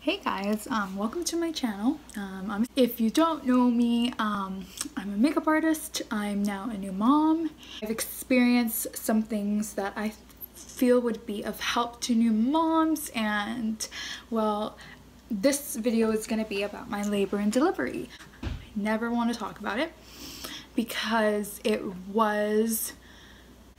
Hey guys, welcome to my channel. If you don't know me, I'm a makeup artist. I'm now a new mom. I've experienced some things that I feel would be of help to new moms, and well, this video is going to be about my labor and delivery. I never want to talk about it because it was,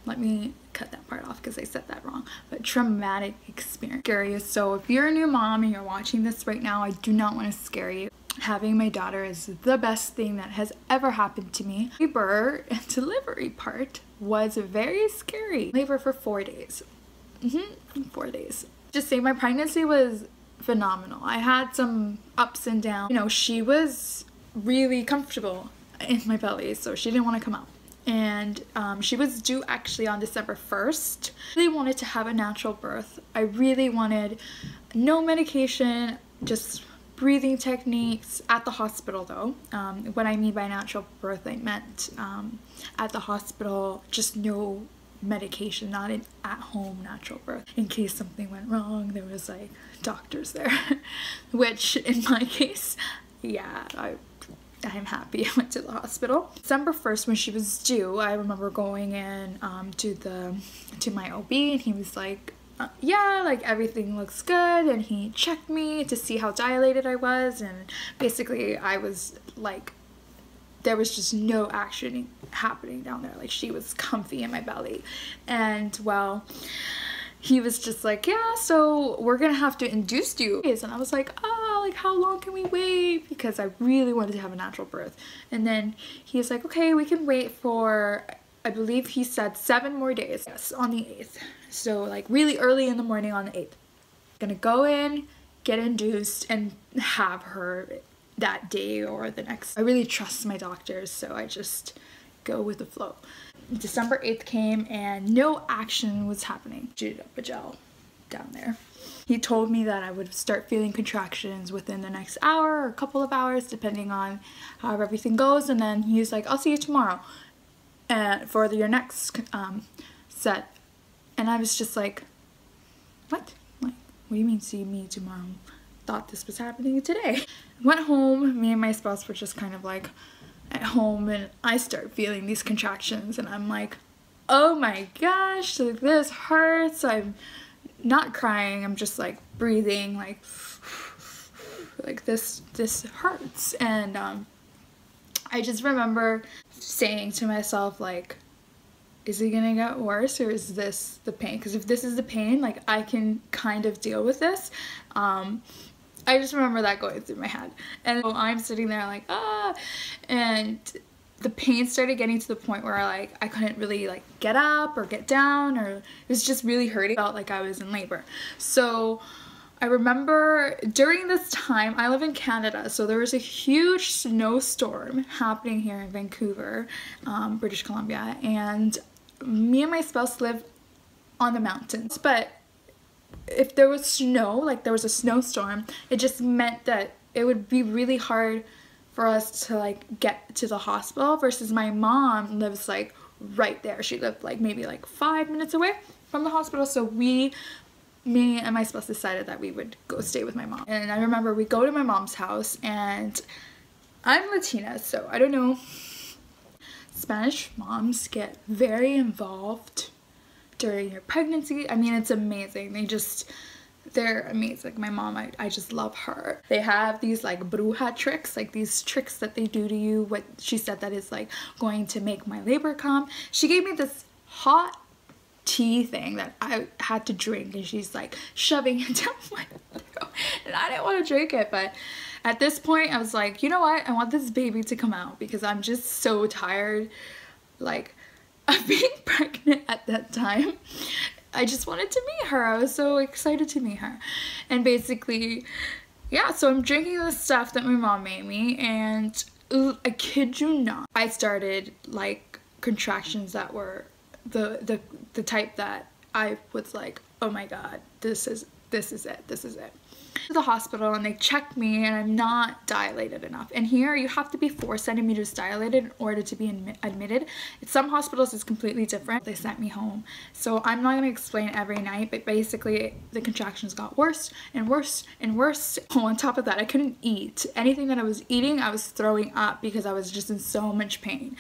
let me cut that part off because I said that wrong, but traumatic experience. Scary. So if you're a new mom and you're watching this right now, I do not want to scare you. Having my daughter is the best thing that has ever happened to me. Labor and delivery part was very scary. Labor for 4 days. 4 days. Just say my pregnancy was phenomenal. I had some ups and downs. You know, she was really comfortable in my belly, so she didn't want to come out. And she was due actually on December 1st. I really wanted to have a natural birth. I really wanted no medication, just breathing techniques at the hospital though. What I mean by natural birth, I meant at the hospital, just no medication, not an at-home natural birth. In case something went wrong, there was like doctors there, which in my case, yeah, I'm happy I went to the hospital. December 1st when she was due, I remember going in to my OB, and he was like, yeah, like everything looks good, and he checked me to see how dilated I was, and basically I was like, there was just no action happening down there. Like, she was comfy in my belly. And well, he was just like, yeah, so we're gonna have to induce you. And I was like, oh, like how long can we wait? Because I really wanted to have a natural birth. And then he's like, okay, we can wait for, I believe he said 7 more days. Yes, on the 8th. So like really early in the morning on the 8th. Gonna go in, get induced, and have her that day or the next. I really trust my doctors, so I just go with the flow. December 8th came and no action was happening. Jitted up a gel down there. He told me that I would start feeling contractions within the next hour or a couple of hours, depending on how everything goes. And then he's like, I'll see you tomorrow for your next set. And I was just like, what? Like, what do you mean see me tomorrow? Thought this was happening today. Went home, me and my spouse were just kind of like at home, and I start feeling these contractions, and I'm like, oh my gosh, like this hurts. I'm not crying, I'm just like breathing like this hurts. And I just remember saying to myself, like, is it gonna get worse, or is this the pain? Because if this is the pain, like, I can kind of deal with this. I just remember that going through my head, and I'm sitting there like, ah, and the pain started getting to the point where I couldn't really like get up or get down, or it was just really hurting. Felt like I was in labor. So I remember during this time, I live in Canada, so there was a huge snowstorm happening here in Vancouver, British Columbia, and me and my spouse live on the mountains, but if there was snow, like there was a snowstorm, it just meant that it would be really hard for us to like get to the hospital, versus my mom lives like right there. She lived like maybe like 5 minutes away from the hospital. So me and my spouse decided that we would go stay with my mom. And I remember we go to my mom's house, and I'm Latina, so I don't know, Spanish moms get very involved during your pregnancy. I mean, it's amazing. They're amazing. My mom, I just love her. They have these like bruja tricks, like these tricks that they do to you. What she said that is like going to make my labor come. She gave me this hot tea thing that I had to drink, and she's like shoving it down my throat, and I didn't want to drink it. But at this point I was like, you know what, I want this baby to come out, because I'm just so tired like of being pregnant at that time. I just wanted to meet her. I was so excited to meet her. And basically, yeah, so I'm drinking this stuff that my mom made me, and I kid you not, I started like contractions that were the type that I was like, oh my god, this is this is it, this is it. To the hospital and they checked me and I'm not dilated enough, and here you have to be 4 centimeters dilated in order to be admitted. At some hospitals it's completely different. They sent me home, so I'm not going to explain every night, but basically the contractions got worse and worse and worse. Oh, on top of that, I couldn't eat. Anything that I was eating I was throwing up because I was just in so much pain,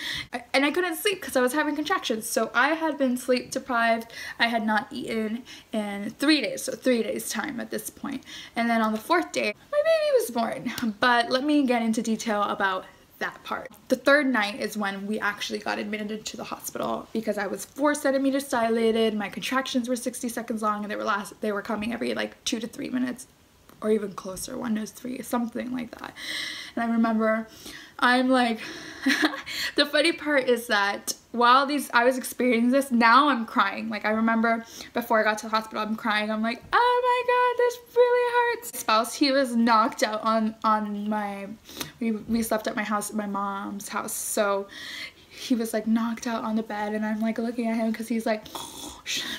and I couldn't sleep because I was having contractions. So I had been sleep deprived. I had not eaten in 3 days, so 3 days time at this point. And then on the 4th day, my baby was born. But let me get into detail about that part. The 3rd night is when we actually got admitted into the hospital because I was 4 centimeters dilated, my contractions were 60 seconds long, and they were coming every like 2 to 3 minutes, or even closer, 1 to 3, something like that. And I remember I'm like, the funny part is that while I was experiencing this, now I'm crying. Like, I remember before I got to the hospital, I'm crying. I'm like, oh my god, this really hurts. My spouse, he was knocked out on my, we slept at my house, my mom's house. So he was like knocked out on the bed, and I'm like looking at him because he's like,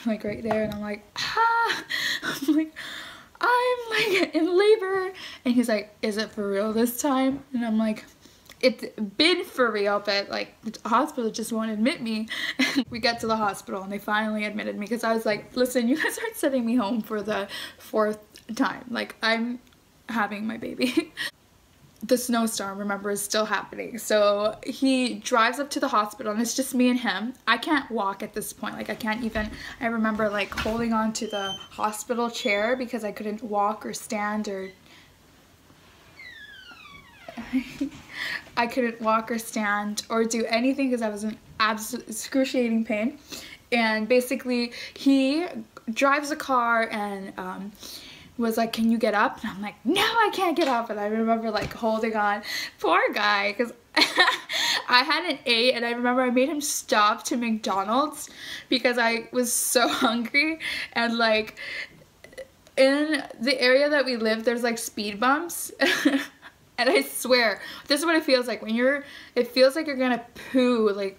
like right there, and I'm like, ah, I'm like, I'm like in labor, and he's like, is it for real this time? And I'm like, it's been for real, but like the hospital just won't admit me. We get to the hospital and they finally admitted me because I was like, listen, you guys aren't sending me home for the 4th time. Like, I'm having my baby. The snowstorm, remember, is still happening. So he drives up to the hospital and it's just me and him. I can't walk at this point. Like, I can't even, I remember like holding on to the hospital chair because I couldn't walk or stand or I couldn't walk or stand or do anything because I was in absolute excruciating pain. And basically he drives a car and was like, can you get up? And I'm like, no, I can't get up. And I remember like holding on, poor guy, because I hadn't ate, and I remember I made him stop to McDonald's because I was so hungry. And like in the area that we live, there's like speed bumps. And I swear, this is what it feels like when it feels like you're gonna poo, like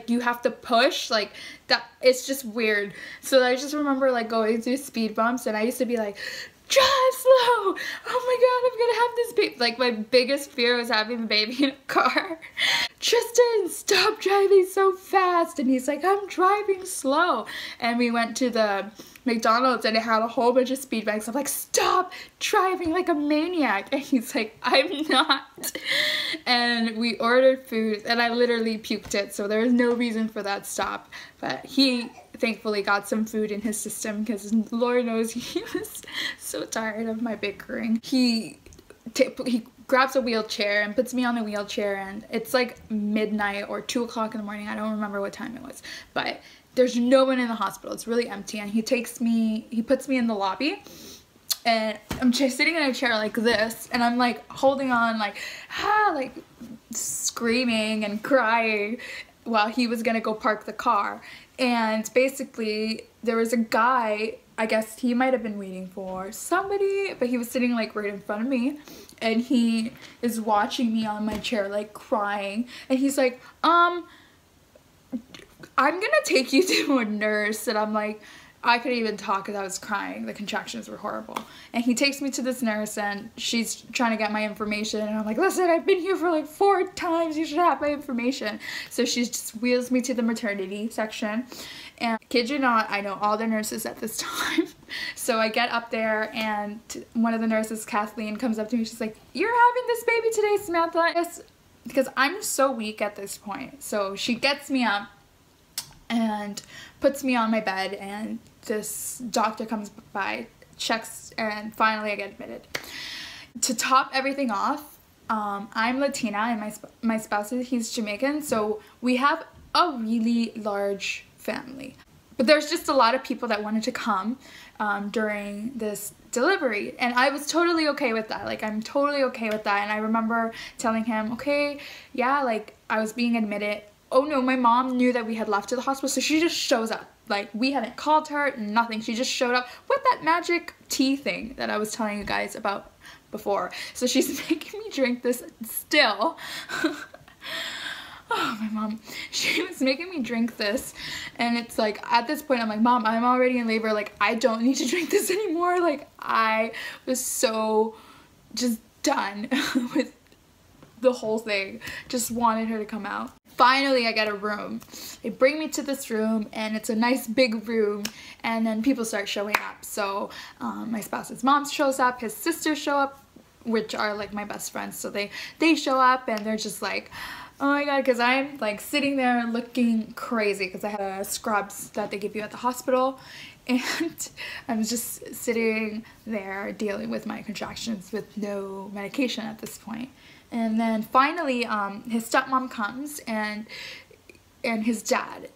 you have to push, like that. It's just weird. So I just remember like going through speed bumps, and I used to be like, drive slow, oh my god, I'm gonna have this baby. Like, my biggest fear was having a baby in a car. Tristan, stop driving so fast. And he's like, I'm driving slow. And we went to the McDonald's and it had a whole bunch of speed bumps. I'm like, stop driving like a maniac. And he's like, I'm not. And we ordered food and I literally puked it, so there was no reason for that stop. But he thankfully got some food in his system because Lord knows he was so tired of my bickering. He grabs a wheelchair and puts me on the wheelchair, and it's like midnight or 2 o'clock in the morning. I don't remember what time it was, but there's no one in the hospital. It's really empty, and he puts me in the lobby, and I'm just sitting in a chair like this, and I'm like holding on, like screaming and crying while he was gonna go park the car. And basically there was a guy, I guess he might have been waiting for somebody, but he was sitting like right in front of me, and he is watching me on my chair like crying, and he's like, I'm gonna take you to a nurse. And I'm like, I couldn't even talk because I was crying. The contractions were horrible. And he takes me to this nurse, and she's trying to get my information, and I'm like, listen, I've been here for like 4 times, you should have my information. So she just wheels me to the maternity section, and kid you not, I know all the nurses at this time. So I get up there, and one of the nurses, Kathleen, comes up to me. She's like, you're having this baby today, Samantha? Yes, because I'm so weak at this point. So she gets me up and puts me on my bed, and this doctor comes by, checks, and finally I get admitted. To top everything off, I'm Latina and my spouse, he's Jamaican, so we have a really large family. But there's just a lot of people that wanted to come during this delivery, and I was totally okay with that. Like, I'm totally okay with that. And I remember telling him, okay, yeah, like I was being admitted. Oh no, my mom knew that we had left to the hospital, so she just shows up. Like, we hadn't called her, nothing. She just showed up with that magic tea thing that I was telling you guys about before. So she's making me drink this still. Oh, my mom, she was making me drink this, and it's like, at this point I'm like, Mom, I'm already in labor, like I don't need to drink this anymore. Like I was so just done with the whole thing, just wanted her to come out. Finally, I get a room. They bring me to this room, and it's a nice big room, and then people start showing up. So my spouse's mom shows up, his sisters show up, which are like my best friends. So they show up, and they're just like, oh my god, because I'm like sitting there looking crazy because I had scrubs that they give you at the hospital, and I was just sitting there dealing with my contractions with no medication at this point. And then finally his stepmom comes, and his dad,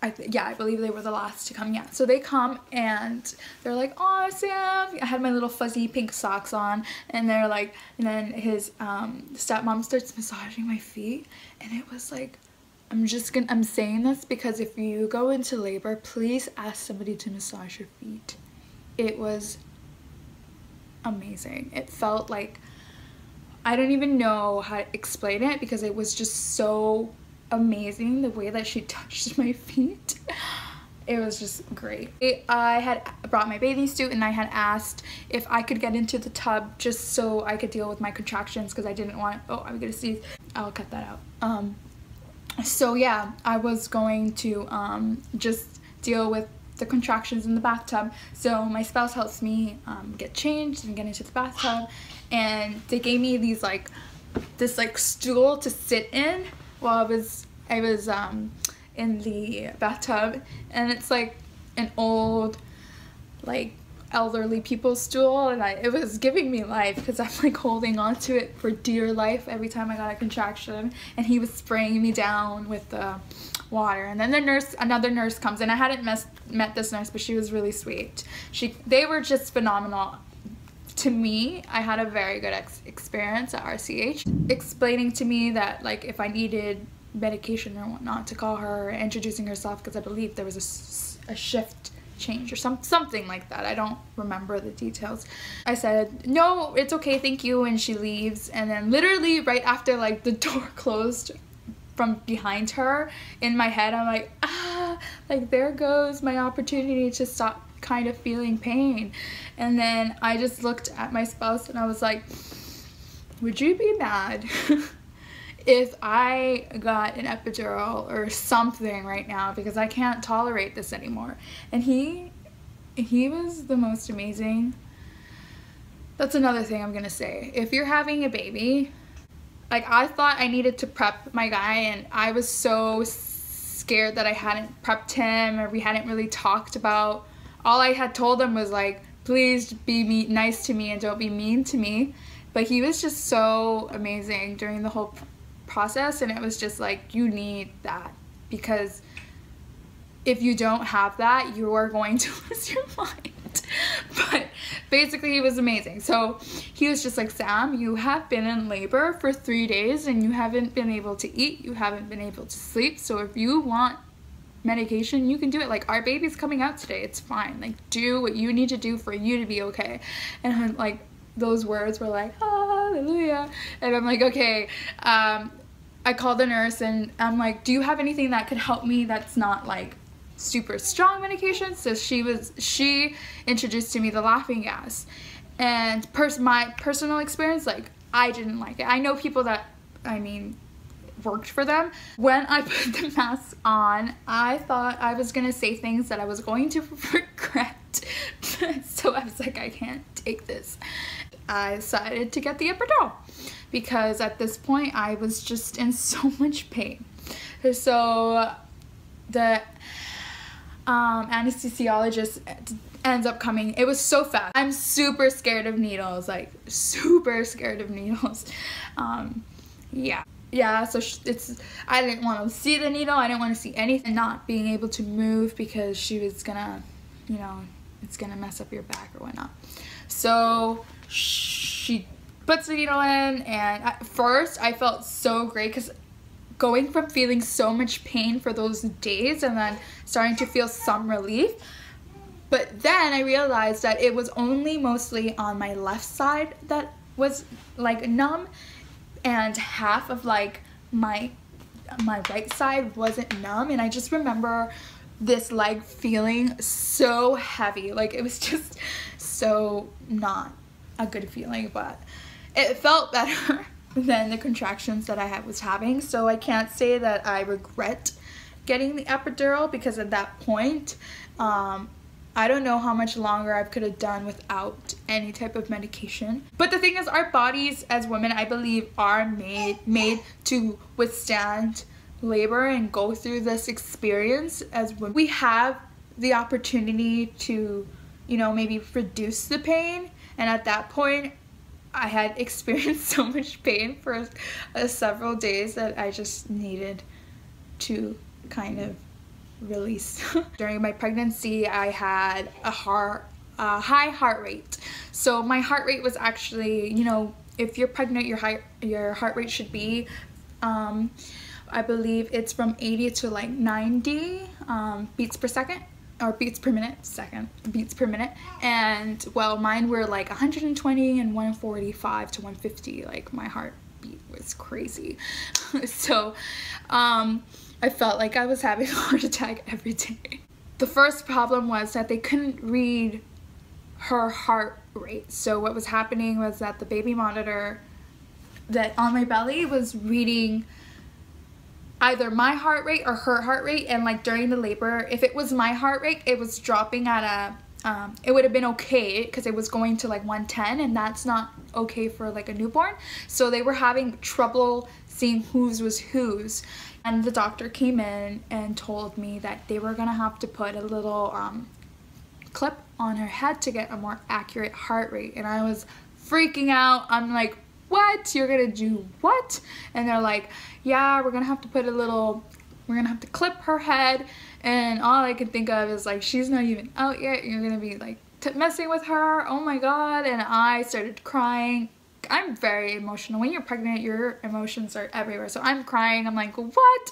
I believe they were the last to come. Yeah, so they come and they're like, oh Sam, I had my little fuzzy pink socks on, and they're like, and then his stepmom starts massaging my feet, and it was like, I'm saying this because if you go into labor, please ask somebody to massage your feet. It was amazing. It felt like, I don't even know how to explain it because it was just so amazing the way that she touched my feet. It was just great. I had brought my bathing suit, and I had asked if I could get into the tub just so I could deal with my contractions because I didn't want, oh, I'm gonna see, I'll cut that out. So yeah, I was going to just deal with the contractions in the bathtub. So my spouse helps me get changed and get into the bathtub, and they gave me these this stool to sit in while I was in the bathtub, and it's like an old elderly people's stool, and it was giving me life because I'm like holding on to it for dear life every time I got a contraction, and he was spraying me down with the water. And then another nurse comes, and I hadn't met this nurse, but she was really sweet. They were just phenomenal. To me, I had a very good experience at RCH, explaining to me that like if I needed medication or whatnot to call her, introducing herself, because I believe there was a shift change or something like that. I don't remember the details. I said, no, it's okay, thank you, and she leaves. And then literally right after the door closed from behind her, in my head I'm like, there goes my opportunity to stop kind of feeling pain. And then I just looked at my spouse and I was like, would you be mad if I got an epidural or something right now, because I can't tolerate this anymore? And he was the most amazing. That's another thing I'm gonna say. If you're having a baby, I thought I needed to prep my guy, and I was so scared that I hadn't prepped him, or we hadn't really talked about. All I had told him was please be nice to me and don't be mean to me. But he was just so amazing during the whole process, and it was just you need that, because if you don't have that, you are going to lose your mind. But basically he was amazing. So he was just like, Sam, you have been in labor for 3 days and you haven't been able to eat, you haven't been able to sleep, so if you want medication, you can do it. Our baby's coming out today, it's fine. Do what you need to do for you to be okay. And those words were hallelujah. And I'm like, okay. I called the nurse and I'm like, do you have anything that could help me that's not super strong medication? So she introduced to me the laughing gas, and my personal experience, I didn't like it. I know people that, worked for them. When I put the mask on, I thought I was gonna say things that I was going to regret. So I was like, I can't take this. I decided to get the epidural because at this point I was just in so much pain. So the anesthesiologist ends up coming. It was so fast. I'm super scared of needles, super scared of needles. Yeah, so I didn't want to see the needle, I didn't want to see anything, not being able to move because she was gonna, it's gonna mess up your back or whatnot. So she puts the needle in, and at first I felt so great because going from feeling so much pain for those days and then starting to feel some relief. But then I realized that it was only mostly on my left side that was numb, and half of my my right side wasn't numb, and I just remember this leg feeling so heavy. Like, it was just so not a good feeling, but it felt better than the contractions that I was having. So I can't say that I regret getting the epidural, because at that point I don't know how much longer I could have done without any type of medication. But the thing is, our bodies as women, I believe, are made to withstand labor and go through this experience as women. We have the opportunity to, you know, maybe reduce the pain, and at that point I had experienced so much pain for several days that I just needed to kind of release. During my pregnancy, I had a high heart rate. So my heart rate was actually, you know, if you're pregnant, your heart rate should be, I believe it's from 80 to like 90 beats per second, or beats per minute, beats per minute. And well, mine were like 120 and 145 to 150. Like, my heartbeat was crazy. So I felt like I was having a heart attack every day. The first problem was that they couldn't read her heart rate. So what was happening was that the baby monitor that on my belly was reading either my heart rate or her heart rate, and like during the labor, if it was my heart rate, it was dropping at a it would have been okay because it was going to like 110, and that's not okay for like a newborn. So they were having trouble seeing whose was whose. And the doctor came in and told me that they were gonna have to put a little clip on her head to get a more accurate heart rate. And I was freaking out. I'm like, what? You're gonna do what? And they're like, yeah, we're gonna have to put a little, we're gonna have to clip her head. And all I can think of is like, she's not even out yet. You're gonna be like messing with her. Oh my God. And I started crying. I'm very emotional. When you're pregnant, your emotions are everywhere. So I'm crying. I'm like, what?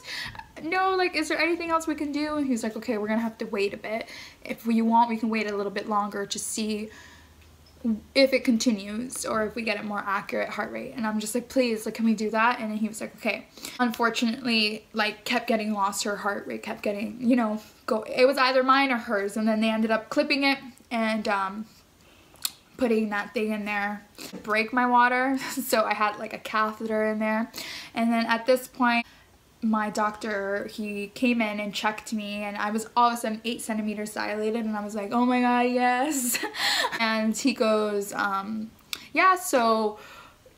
No, like, is there anything else we can do? And he's like, okay, we're gonna have to wait a bit. If you want, we can wait a little bit longer to see if it continues or if we get a more accurate heart rate. And I'm just like, please, like, can we do that? And then he was like, okay. Unfortunately, like, kept getting lost. Her heart rate kept getting, you know, it was either mine or hers. And then they ended up clipping it and putting that thing in there to break my water. So I had like a catheter in there. And then at this point, my doctor, he came in and checked me, and I was all of a sudden 8 centimeters dilated, and I was like, oh my God, yes. And he goes, yeah, so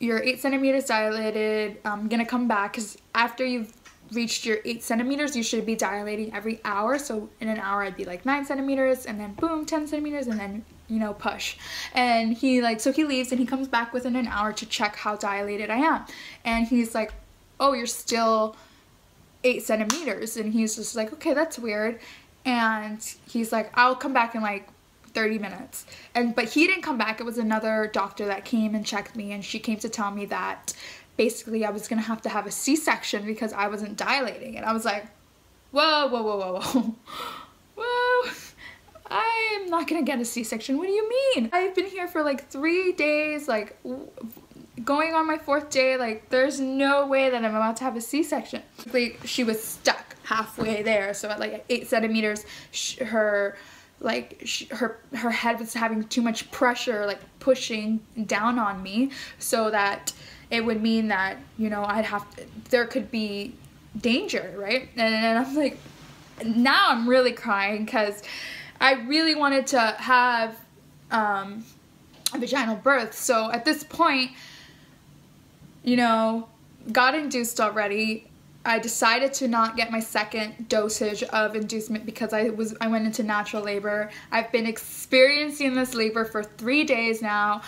you're 8 centimeters dilated. I'm gonna come back, because after you've reached your 8 centimeters, you should be dilating every hour. So in an hour, I'd be like 9 centimeters, and then boom, 10 centimeters, and then, you know, push. And he like, so he leaves and he comes back within an hour to check how dilated I am. And he's like, oh, you're still 8 centimeters. And he's just like, okay, that's weird. And he's like, I'll come back in like 30 minutes. But he didn't come back. It was another doctor that came and checked me, and she came to tell me that basically I was gonna have to have a C-section because I wasn't dilating. And I was like, whoa, whoa, whoa, whoa, whoa. Whoa, I'm not gonna get a C-section. What do you mean? I've been here for like 3 days, like going on my 4th day. Like, there's no way that I'm about to have a C-section. Like, she was stuck halfway there. So at like 8 centimeters, her head was having too much pressure, like pushing down on me, so that it would mean that, you know, there could be danger, right? And I'm like, now I'm really crying because I really wanted to have a vaginal birth. So at this point, you know, got induced already. I decided to not get my second dosage of inducement because I went into natural labor. I've been experiencing this labor for 3 days now,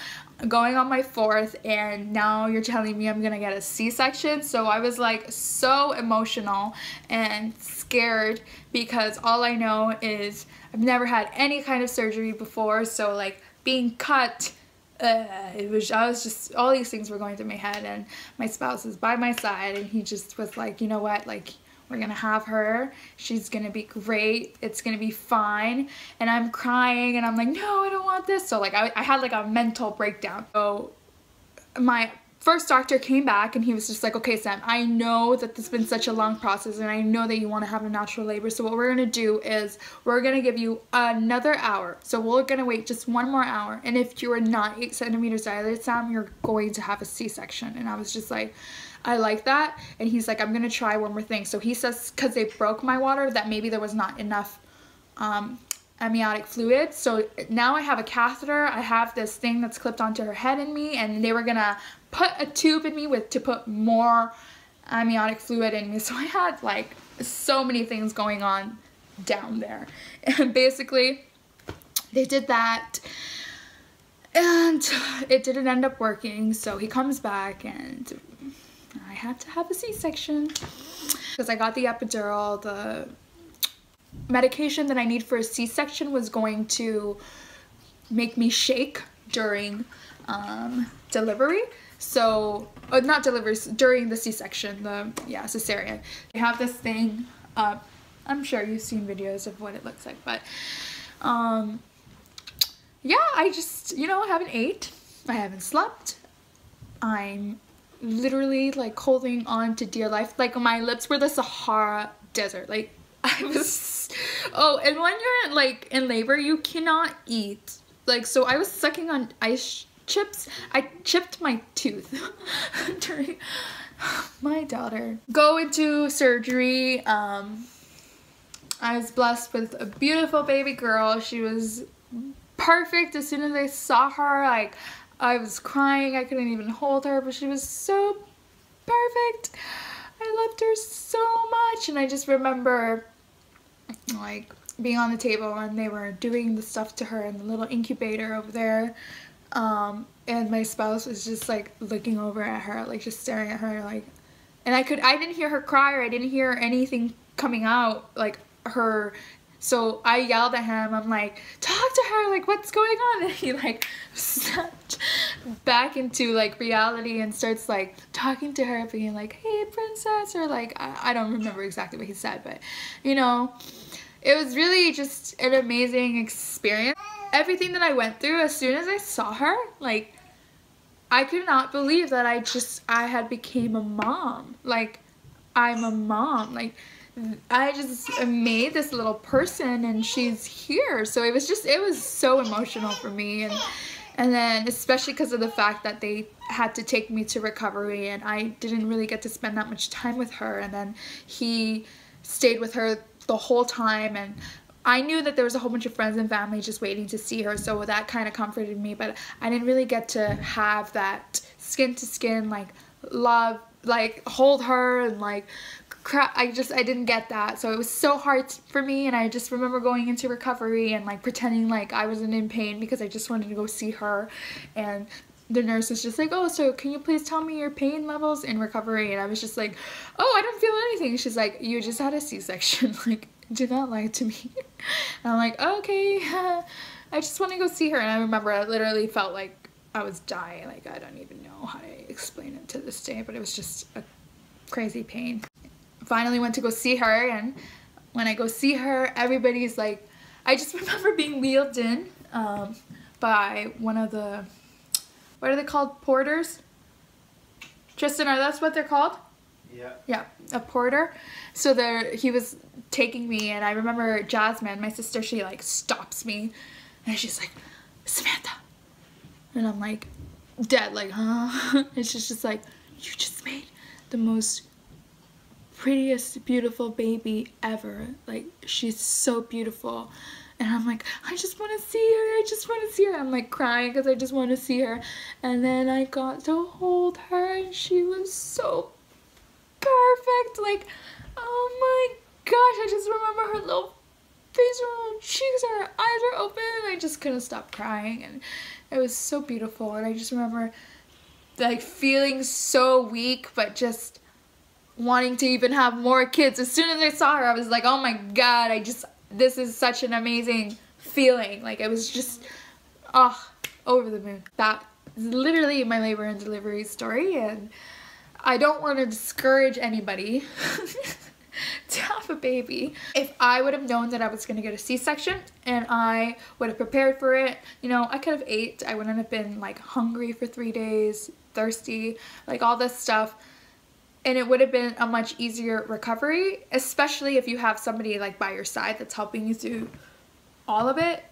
going on my 4th, and now you're telling me I'm gonna get a C-section. So I was like so emotional and scared because all I know is I've never had any kind of surgery before. So like being cut, I was just, all these things were going through my head, and my spouse is by my side, and he just was like, you know what, like, we're gonna have her, she's gonna be great, it's gonna be fine. And I'm crying and I'm like, no, I don't want this. So like I had like a mental breakdown. So my first doctor came back and he was just like, okay, Sam, I know that this has been such a long process and I know that you want to have a natural labor. So what we're going to do is we're going to give you another hour. So we're going to wait just 1 more hour. And if you are not 8 centimeters dilated, Sam, you're going to have a C-section. And I was just like, I like that. And he's like, I'm going to try one more thing. So he says, because they broke my water, that maybe there was not enough amniotic fluid. So now I have a catheter. I have this thing that's clipped onto her head in me, and they were gonna put a tube in me to put more amniotic fluid in me. So I had like so many things going on down there. And basically they did that and it didn't end up working. So he comes back and I had to have a C-section because I got the epidural. The medication that I need for a C-section was going to make me shake during delivery. So, not delivery, during the C-section, cesarean. I have this thing up. I'm sure you've seen videos of what it looks like, but yeah, I just, you know, haven't ate. I haven't slept. I'm literally like holding on to dear life. Like my lips were the Sahara Desert. Like I was, oh, and when you're like in labor, you cannot eat. Like, so I was sucking on ice chips. I chipped my tooth during my daughter go into surgery. I was blessed with a beautiful baby girl. She was perfect. As soon as I saw her, like, I was crying. I couldn't even hold her, but she was so perfect. I loved her so much. And I just remember like being on the table and they were doing the stuff to her in the little incubator over there, and my spouse was just like looking over at her, like just staring at her, like, and I didn't hear her cry or I didn't hear anything coming out, like her. So I yelled at him, I'm like, talk to her, like, what's going on? And he like snapped back into like reality and starts like talking to her, being like, hey princess, or like, I don't remember exactly what he said, but you know, it was really just an amazing experience. Everything that I went through, as soon as I saw her, like, I could not believe that I had became a mom. Like, I'm a mom. Like, I just made this little person and she's here. So it was so emotional for me. And then especially because of the fact that they had to take me to recovery and I didn't really get to spend that much time with her. And then he stayed with her the whole time, and I knew that there was a whole bunch of friends and family just waiting to see her, so that kind of comforted me, but I didn't really get to have that skin to skin, like, love, like, hold her and like I didn't get that. So it was so hard for me, and I just remember going into recovery and like pretending like I wasn't in pain because I just wanted to go see her, and the nurse was just like, oh, so can you please tell me your pain levels in recovery? And I was just like, oh, I don't feel anything. She's like, you just had a C-section, like, do not lie to me. And I'm like, okay, I just want to go see her. And I remember I literally felt like I was dying. Like, I don't even know how to explain it to this day, but it was just a crazy pain. Finally went to go see her, and when I go see her, everybody's like, I just remember being wheeled in by one of the, what are they called, porters? Tristan, are that's what they're called? Yeah. Yeah, a porter. So he was taking me, and I remember Jasmine, my sister, she like stops me and she's like, Samantha. And I'm like, dead, like, huh? And she's just like, you just made the most prettiest, beautiful baby ever. Like, she's so beautiful. And I'm like, I just want to see her. I just want to see her. I'm like crying because I just want to see her. And then I got to hold her, and she was so perfect. Like, oh my gosh, I just remember her little face, her little cheeks, her eyes are open, and I just couldn't stop crying. And it was so beautiful. And I just remember like feeling so weak, but just wanting to even have more kids. As soon as I saw her, I was like, oh my god, this is such an amazing feeling. Like, it was just, oh, over the moon. That is literally my labor and delivery story, and I don't want to discourage anybody to have a baby. If I would have known that I was going to get a C-section and I would have prepared for it, you know, I could have ate. I wouldn't have been like hungry for 3 days, thirsty, like all this stuff. And it would have been a much easier recovery, especially if you have somebody like by your side that's helping you through all of it.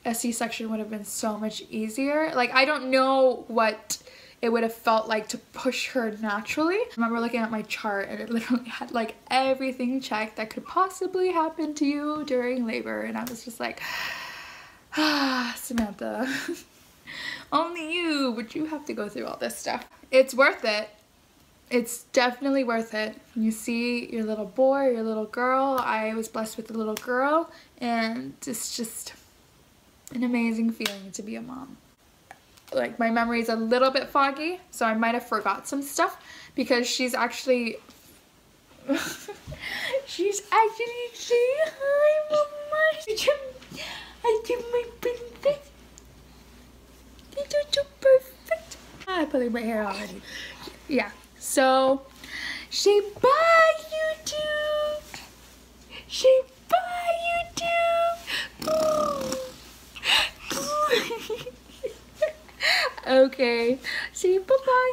A C-section would have been so much easier. Like, I don't know what it would have felt like to push her naturally. I remember looking at my chart and it literally had like everything checked that could possibly happen to you during labor, and I was just like, ah, Samantha, only you, but you have to go through all this stuff. It's worth it. It's definitely worth it. You see your little boy, your little girl. I was blessed with a little girl, and it's just an amazing feeling to be a mom. Like, my memory is a little bit foggy, so I might have forgot some stuff because she's actually saying hi, Mama. I did my best. You did so perfect. I put in my hair already. Yeah. So, say bye, YouTube. Say bye, YouTube. Okay, say bye-bye.